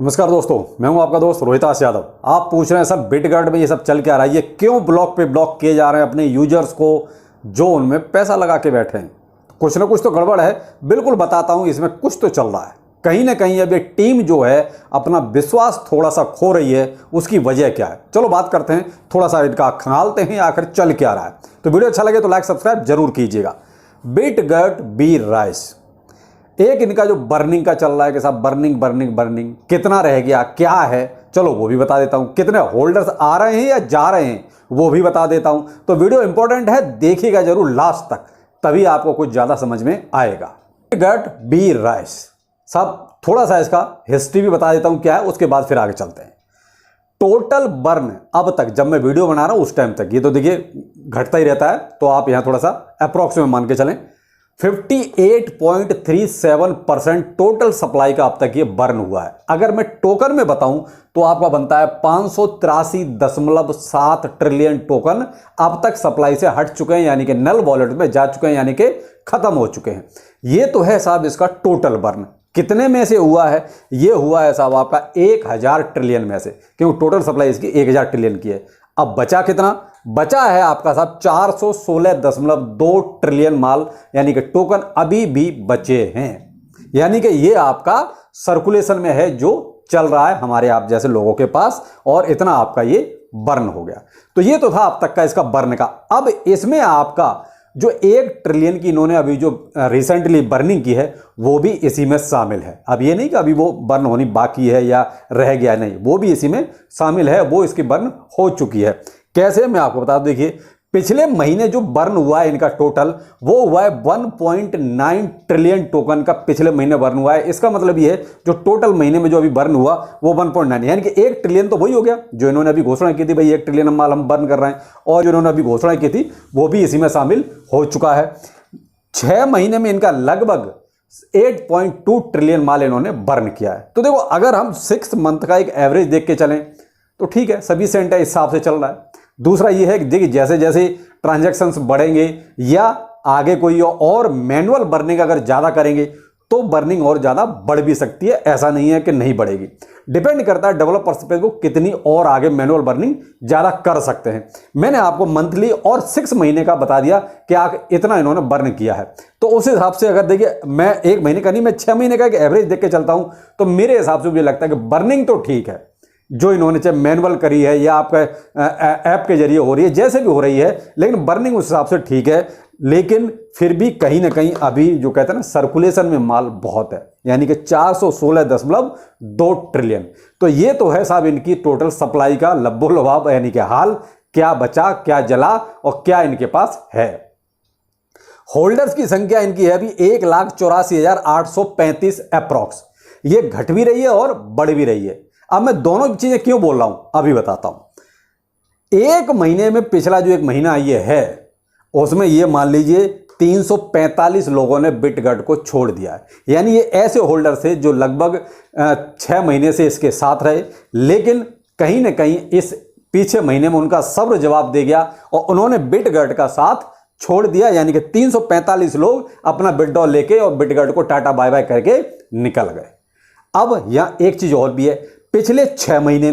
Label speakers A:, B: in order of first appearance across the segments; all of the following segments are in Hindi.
A: नमस्कार दोस्तों, मैं हूं आपका दोस्त रोहितास यादव। आप पूछ रहे हैं सब बिटगार्ड में ये सब चल क्या रहा है, ये क्यों ब्लॉक पे ब्लॉक किए जा रहे हैं अपने यूजर्स को जो उनमें पैसा लगा के बैठे हैं। कुछ ना कुछ तो गड़बड़ है, बिल्कुल बताता हूं। इसमें कुछ तो चल रहा है, कहीं ना कहीं अब ये टीम जो है अपना विश्वास थोड़ा सा खो रही है। उसकी वजह क्या है, चलो बात करते हैं, थोड़ा सा इनका खंगालते हैं आखिर चल क्या रहा है। तो वीडियो अच्छा लगे तो लाइक सब्सक्राइब जरूर कीजिएगा। बिटगार्ड बी राइस, एक इनका जो बर्निंग का चल रहा है कि साहब बर्निंग बर्निंग बर्निंग कितना रह गया, क्या है, चलो वो भी बता देता हूं। कितने होल्डर्स आ रहे हैं या जा रहे हैं वो भी बता देता हूं। तो वीडियो इंपॉर्टेंट है, देखिएगा जरूर लास्ट तक, तभी आपको कुछ ज्यादा समझ में आएगा। बिटगार्ड बी राइस साहब, थोड़ा सा इसका हिस्ट्री भी बता देता हूं क्या है, उसके बाद फिर आगे चलते हैं। टोटल बर्न अब तक जब मैं वीडियो बना रहा हूं उस टाइम तक, ये तो देखिए घटता ही रहता है, तो आप यहां थोड़ा सा अप्रोक्स में मान के चलें। 58.37% टोटल सप्लाई का अब तक ये बर्न हुआ है। अगर मैं टोकन में बताऊं तो आपका बनता है 583.7 ट्रिलियन टोकन अब तक सप्लाई से हट चुके हैं, यानी कि नल वॉलेट में जा चुके हैं, यानी कि खत्म हो चुके हैं। ये तो है साहब इसका टोटल बर्न। कितने में से हुआ है, ये हुआ है साहब आपका 1000 ट्रिलियन में से, क्योंकि टोटल सप्लाई इसकी 1000 ट्रिलियन की है। अब बचा कितना, बचा है आपका साहब 416.2 ट्रिलियन माल, यानी कि टोकन अभी भी बचे हैं, यानी कि ये आपका सर्कुलेशन में है, जो चल रहा है हमारे आप जैसे लोगों के पास, और इतना आपका ये बर्न हो गया। तो ये तो था अब तक का इसका बर्न का। अब इसमें आपका जो 1 ट्रिलियन की इन्होंने अभी जो रिसेंटली बर्निंग की है वो भी इसी में शामिल है। अब ये नहीं कि अभी वो बर्न होनी बाकी है या रह गया, नहीं, वो भी इसी में शामिल है, वो इसकी बर्न हो चुकी है। कैसे, मैं आपको बता दूं। देखिए पिछले महीने जो बर्न हुआ है इनका टोटल, वो हुआ है 1.9 ट्रिलियन टोकन का पिछले महीने बर्न हुआ है। इसका मतलब ये है जो टोटल महीने में जो अभी बर्न हुआ वो 1.9, यानी कि 1 ट्रिलियन तो वही हो गया जो इन्होंने अभी घोषणा की थी, भाई 1 ट्रिलियन माल हम बर्न कर रहे हैं, और जो इन्होंने अभी घोषणा की थी वो भी इसी में शामिल हो चुका है। 6 महीने में इनका लगभग 8.2 ट्रिलियन माल इन्होंने बर्न किया है। तो देखो, अगर हम 6 मंथ का एक एवरेज देख के चलें तो ठीक है, सभी सेंट है, इस हिसाब से चल रहा है। दूसरा ये है कि देखिए जैसे जैसे ट्रांजैक्शंस बढ़ेंगे या आगे कोई और मैनुअल बर्निंग अगर ज़्यादा करेंगे तो बर्निंग और ज़्यादा बढ़ भी सकती है, ऐसा नहीं है कि नहीं बढ़ेगी। डिपेंड करता है डेवलपर्स पे, को कितनी और आगे मैनुअल बर्निंग ज़्यादा कर सकते हैं। मैंने आपको मंथली और 6 महीने का बता दिया कि इतना इन्होंने बर्न किया है। तो उस हिसाब से अगर देखिए, मैं 1 महीने का नहीं, मैं 6 महीने का एक एवरेज देख के चलता हूँ, तो मेरे हिसाब से मुझे लगता है कि बर्निंग तो ठीक है जो इन्होंने चाहे मैनुअल करी है या आपका ऐप के जरिए हो रही है, जैसे भी हो रही है, लेकिन बर्निंग उस हिसाब से ठीक है। लेकिन फिर भी कहीं ना कहीं अभी जो कहते हैं ना, सर्कुलेशन में माल बहुत है, यानी कि 416.2 ट्रिलियन। तो ये तो है साहब इनकी टोटल सप्लाई का लब्बो लबाब, यानी कि हाल, क्या बचा क्या जला और क्या इनके पास है। होल्डर्स की संख्या इनकी है अभी 1,84,835 अप्रॉक्स। ये घट भी रही है और बढ़ भी रही है। अब मैं दोनों चीजें क्यों बोल रहा हूं अभी बताता हूं। 1 महीने में पिछला जो 1 महीना ये है, उसमें ये मान लीजिए 345 लोगों ने बिटगार्ड को छोड़ दिया है। यानी ये ऐसे होल्डर थे जो लगभग 6 महीने से इसके साथ रहे, लेकिन कहीं ना कहीं इस पीछे महीने में उनका सब्र जवाब दे गया और उन्होंने बिटगार्ड का साथ छोड़ दिया। यानी कि 345 लोग अपना बिटडॉल लेके और बिटगार्ड को टाटा बाय बाय करके निकल गए। अब यहां एक चीज और भी है, पिछले 6 महीने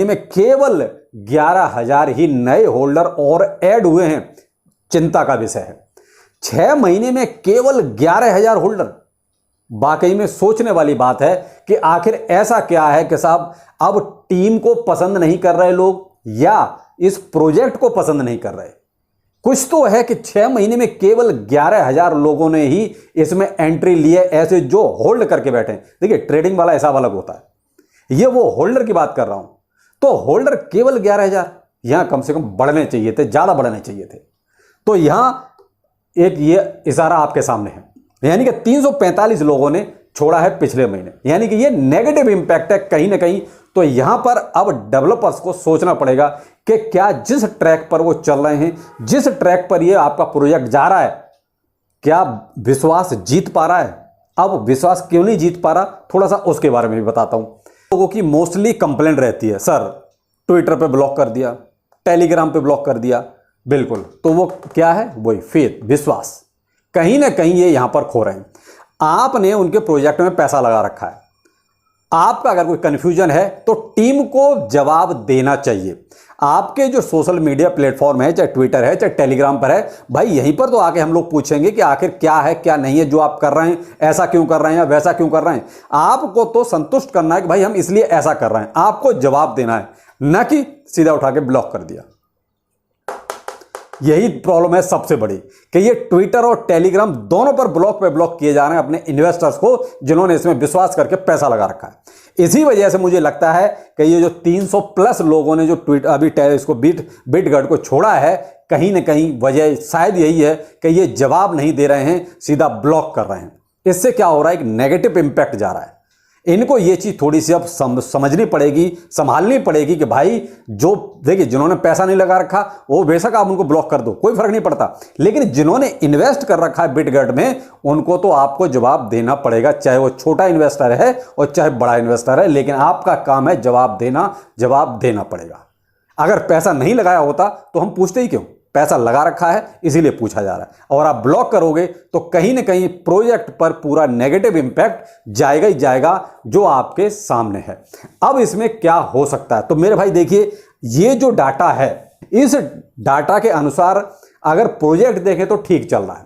A: में केवल 11,000 ही नए होल्डर और ऐड हुए हैं। चिंता का विषय है, 6 महीने में केवल 11,000 होल्डर। वाकई में सोचने वाली बात है कि आखिर ऐसा क्या है कि साहब अब टीम को पसंद नहीं कर रहे लोग, या इस प्रोजेक्ट को पसंद नहीं कर रहे। कुछ तो है कि 6 महीने में केवल 11,000 लोगों ने ही इसमें एंट्री ली है, ऐसे जो होल्ड करके बैठे हैं। देखिए ट्रेडिंग वाला हिसाब अलग होता है, ये वो होल्डर की बात कर रहा हूं। तो होल्डर केवल 11,000, यहां कम से कम बढ़ने चाहिए थे, ज्यादा बढ़ने चाहिए थे। तो यहां एक ये इशारा आपके सामने है, यानी कि 345 लोगों ने छोड़ा है पिछले महीने, यानी कि ये नेगेटिव इंपैक्ट है कहीं ना कहीं। तो यहां पर अब डेवलपर्स को सोचना पड़ेगा कि क्या जिस ट्रैक पर वो चल रहे हैं, जिस ट्रैक पर ये आपका प्रोजेक्ट जा रहा है, क्या विश्वास जीत पा रहा है। अब विश्वास क्यों नहीं जीत पा रहा, थोड़ा सा उसके बारे में भी बताता हूं। लोगों की मोस्टली कंप्लेंट रहती है, सर ट्विटर पे ब्लॉक कर दिया, टेलीग्राम पे ब्लॉक कर दिया। बिल्कुल, तो वो क्या है, वही फेथ, विश्वास। कहीं ना कहीं ये यहां पर खो रहे हैं। आपने उनके प्रोजेक्ट में पैसा लगा रखा है, आपका अगर कोई कन्फ्यूजन है तो टीम को जवाब देना चाहिए। आपके जो सोशल मीडिया प्लेटफॉर्म है, चाहे ट्विटर है, चाहे टेलीग्राम पर है, भाई यहीं पर तो आके हम लोग पूछेंगे कि आखिर क्या है क्या नहीं है जो आप कर रहे हैं, ऐसा क्यों कर रहे हैं या वैसा क्यों कर रहे हैं। आपको तो संतुष्ट करना है कि भाई हम इसलिए ऐसा कर रहे हैं, आपको जवाब देना है, ना कि सीधा उठा के ब्लॉक कर दिया। यही प्रॉब्लम है सबसे बड़ी कि ये ट्विटर और टेलीग्राम दोनों पर ब्लॉक पे ब्लॉक किए जा रहे हैं अपने इन्वेस्टर्स को, जिन्होंने इसमें विश्वास करके पैसा लगा रखा है। इसी वजह से मुझे लगता है कि ये जो 300 प्लस लोगों ने जो ट्वीट अभी इसको बिटगट को छोड़ा है, कहीं ना कहीं वजह शायद यही है कि ये जवाब नहीं दे रहे हैं, सीधा ब्लॉक कर रहे हैं। इससे क्या हो रहा है, एक नेगेटिव इंपैक्ट जा रहा है। इनको ये चीज थोड़ी सी अब समझनी पड़ेगी, संभालनी पड़ेगी कि भाई जो देखिए जिन्होंने पैसा नहीं लगा रखा वो बेशक आप उनको ब्लॉक कर दो, कोई फर्क नहीं पड़ता, लेकिन जिन्होंने इन्वेस्ट कर रखा है बिटगट में, उनको तो आपको जवाब देना पड़ेगा, चाहे वो छोटा इन्वेस्टर है और चाहे बड़ा इन्वेस्टर है, लेकिन आपका काम है जवाब देना, जवाब देना पड़ेगा। अगर पैसा नहीं लगाया होता तो हम पूछते ही क्यों, पैसा लगा रखा है इसीलिए पूछा जा रहा है। और आप ब्लॉक करोगे तो कहीं ना कहीं प्रोजेक्ट पर पूरा नेगेटिव इंपैक्ट जाएगा ही जाएगा, जो आपके सामने है। अब इसमें क्या हो सकता है, तो मेरे भाई देखिए, ये जो डाटा है, इस डाटा के अनुसार अगर प्रोजेक्ट देखें तो ठीक चल रहा है।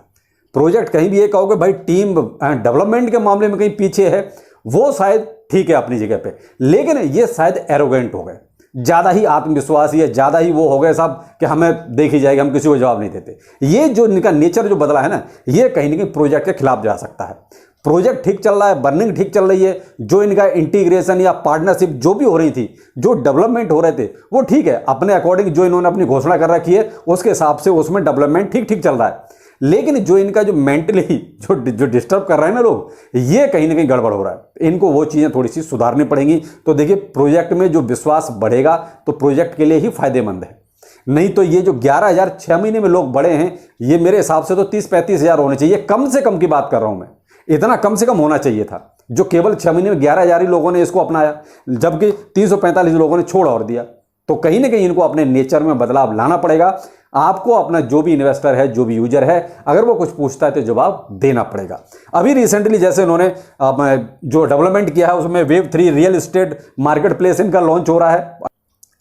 A: प्रोजेक्ट कहीं भी ये कहोगे भाई टीम डेवलपमेंट के मामले में कहीं पीछे है, वो शायद ठीक है अपनी जगह पे, लेकिन ये शायद एरोगेंट हो गए, ज़्यादा ही आत्मविश्वासी है, ज़्यादा ही वो हो गए साहब कि हमें देखी जाएगी, हम किसी को जवाब नहीं देते। ये जो इनका नेचर जो बदला है ना, ये कहीं ना कहीं प्रोजेक्ट के खिलाफ जा सकता है। प्रोजेक्ट ठीक चल रहा है, बर्निंग ठीक चल रही है, जो इनका इंटीग्रेशन या पार्टनरशिप जो भी हो रही थी, जो डेवलपमेंट हो रहे थे, वो ठीक है अपने अकॉर्डिंग, जो इन्होंने अपनी घोषणा कर रखी है उसके हिसाब से उसमें डेवलपमेंट ठीक ठीक चल रहा है। लेकिन जो इनका जो मेंटली जो डिस्टर्ब कर रहे हैं ना लोग, ये कहीं ना कहीं गड़बड़ हो रहा है। इनको वो चीज़ें थोड़ी सी सुधारनी पड़ेंगी। तो देखिए, प्रोजेक्ट में जो विश्वास बढ़ेगा तो प्रोजेक्ट के लिए ही फायदेमंद है। नहीं तो ये जो 11,000 6 महीने में लोग बढ़े हैं, ये मेरे हिसाब से तो 30-35 हज़ार होने चाहिए, कम से कम की बात कर रहा हूं मैं, इतना कम से कम होना चाहिए था। जो केवल 6 महीने में 11,000 ही लोगों ने इसको अपनाया, जबकि 345 लोगों ने छोड़ और दिया। तो कहीं ना कहीं इनको अपने नेचर में बदलाव लाना पड़ेगा। आपको अपना जो भी इन्वेस्टर है, जो भी यूजर है, अगर वो कुछ पूछता है तो जवाब देना पड़ेगा। अभी रिसेंटली जैसे उन्होंने जो डेवलपमेंट किया है उसमें Web3 real estate market place इनका लॉन्च हो रहा है,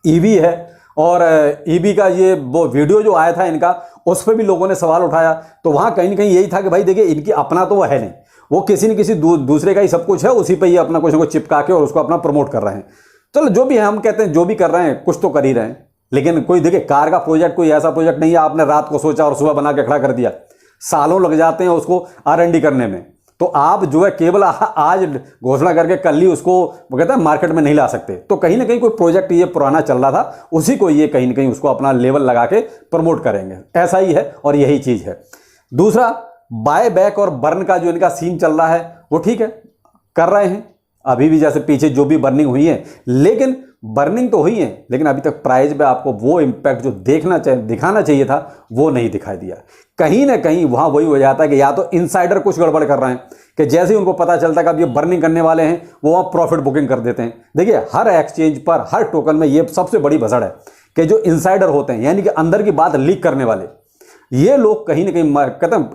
A: ईवी है, और ईवी का ये वो वीडियो जो आया था इनका, उस पर भी लोगों ने सवाल उठाया। तो वहाँ कहीं ना कहीं यही था कि भाई देखिए, इनकी अपना तो वो है नहीं, वो किसी न किसी दूसरे का ही सब कुछ है, उसी पर ही अपना कुछ न कुछ चिपका के और उसको अपना प्रमोट कर रहे हैं। चलो जो भी है, हम कहते हैं जो भी कर रहे हैं कुछ तो कर ही रहे हैं, लेकिन कोई देखिए कार का प्रोजेक्ट कोई ऐसा प्रोजेक्ट नहीं है आपने रात को सोचा और सुबह बना के खड़ा कर दिया। सालों लग जाते हैं उसको R&D करने में। तो आप जो है केवल आज घोषणा करके कल ही उसको वो कहते हैं मार्केट में नहीं ला सकते। तो कहीं ना कहीं कोई प्रोजेक्ट ये पुराना चल रहा था, उसी को ये कहीं ना कहीं उसको अपना लेवल लगा के प्रमोट करेंगे, ऐसा ही है और यही चीज़ है। दूसरा, बाय बैक और बर्न का जो इनका सीन चल रहा है वो ठीक है, कर रहे हैं अभी भी, जैसे पीछे जो भी बर्निंग हुई है, लेकिन बर्निंग तो हुई है, लेकिन अभी तक प्राइस पे आपको वो इम्पैक्ट जो दिखाना चाहिए था वो नहीं दिखाई दिया। कहीं ना कहीं वहाँ वही हो जाता है कि या तो इनसाइडर कुछ गड़बड़ कर रहे हैं कि जैसे ही उनको पता चलता है कि अब ये बर्निंग करने वाले हैं, वो वहाँ प्रॉफिट बुकिंग कर देते हैं। देखिए, हर एक्सचेंज पर, हर टोकन में ये सबसे बड़ी भसड़ है कि जो इनसाइडर होते हैं, यानी कि अंदर की बात लीक करने वाले, ये लोग कहीं ना कहीं कहते हैं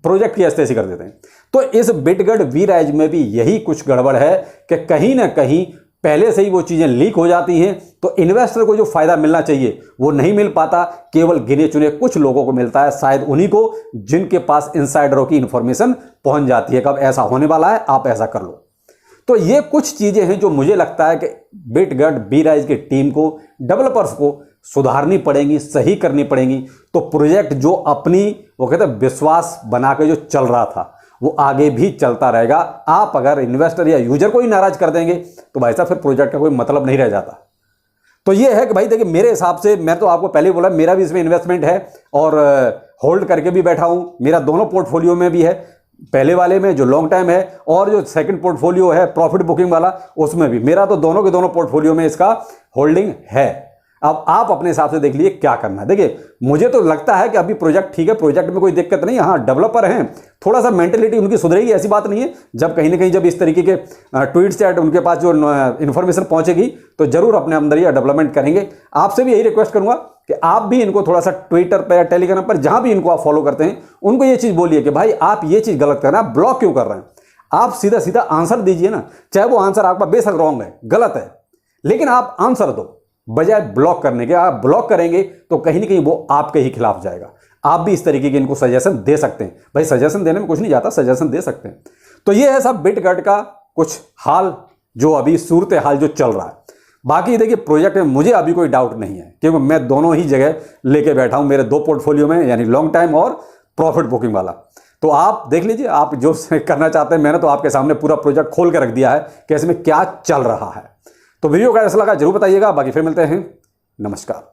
A: प्रोजेक्ट की ऐसी कर देते हैं। तो इस बिटगट वीराइज में भी यही कुछ गड़बड़ है कि कहीं ना कहीं पहले से ही वो चीज़ें लीक हो जाती हैं, तो इन्वेस्टर को जो फायदा मिलना चाहिए वो नहीं मिल पाता, केवल गिने चुने कुछ लोगों को मिलता है, शायद उन्हीं को जिनके पास इनसाइडरों की इंफॉर्मेशन पहुंच जाती है, कब ऐसा होने वाला है, आप ऐसा कर लो। तो ये कुछ चीज़ें हैं जो मुझे लगता है कि बिटगट वीराइज की टीम को, डेवलपर्स को सुधारनी पड़ेंगी, सही करनी पड़ेंगी। तो प्रोजेक्ट जो अपनी वो कहते हैं विश्वास बना के जो चल रहा था वो आगे भी चलता रहेगा। आप अगर इन्वेस्टर या यूजर को ही नाराज कर देंगे तो भाई साहब फिर प्रोजेक्ट का कोई मतलब नहीं रह जाता। तो ये है कि भाई देखिए, मेरे हिसाब से, मैं तो आपको पहले ही बोला, मेरा भी इसमें इन्वेस्टमेंट है और होल्ड करके भी बैठा हूं। मेरा दोनों पोर्टफोलियो में भी है, पहले वाले में जो लॉन्ग टाइम है और जो सेकंड पोर्टफोलियो है प्रॉफिट बुकिंग वाला, उसमें भी मेरा तो दोनों के दोनों पोर्टफोलियो में इसका होल्डिंग है। अब आप अपने हिसाब से देख लीजिए क्या करना है। देखिए, मुझे तो लगता है कि अभी प्रोजेक्ट ठीक है, प्रोजेक्ट में कोई दिक्कत नहीं है। हाँ, डेवलपर हैं, थोड़ा सा मेंटेलिटी उनकी सुधरेगी, ऐसी बात नहीं है। जब कहीं ना कहीं जब इस तरीके के ट्वीट्स या उनके पास जो इन्फॉर्मेशन पहुंचेगी तो जरूर अपने अंदर ही डेवलपमेंट करेंगे। आपसे भी यही रिक्वेस्ट करूंगा कि आप भी इनको थोड़ा सा ट्विटर पर या टेलीग्राम पर, जहां भी इनको आप फॉलो करते हैं, उनको ये चीज़ बोलिए कि भाई आप ये चीज़ गलत कर रहे हैं, आप ब्लॉक क्यों कर रहे हैं। आप सीधा सीधा आंसर दीजिए ना, चाहे वो आंसर आपका बेशक रॉन्ग है, गलत है, लेकिन आप आंसर दो बजाय ब्लॉक करने के। आप ब्लॉक करेंगे तो कहीं ना कहीं वो आपके ही खिलाफ जाएगा। आप भी इस तरीके के इनको सजेशन दे सकते हैं। भाई सजेशन देने में कुछ नहीं जाता, सजेशन दे सकते हैं। तो ये है सब बिटगट का कुछ हाल, जो अभी सूरत हाल जो चल रहा है। बाकी देखिए प्रोजेक्ट में मुझे अभी कोई डाउट नहीं है, क्योंकि मैं दोनों ही जगह लेके बैठा हूं, मेरे 2 पोर्टफोलियो में, यानी लॉन्ग टाइम और प्रॉफिट बुकिंग वाला। तो आप देख लीजिए, आप जो करना चाहते हैं। मैंने तो आपके सामने पूरा प्रोजेक्ट खोल के रख दिया है कि इसमें क्या चल रहा है। तो वीडियो कैसा लगा जरूर बताइएगा। बाकी फिर मिलते हैं, नमस्कार।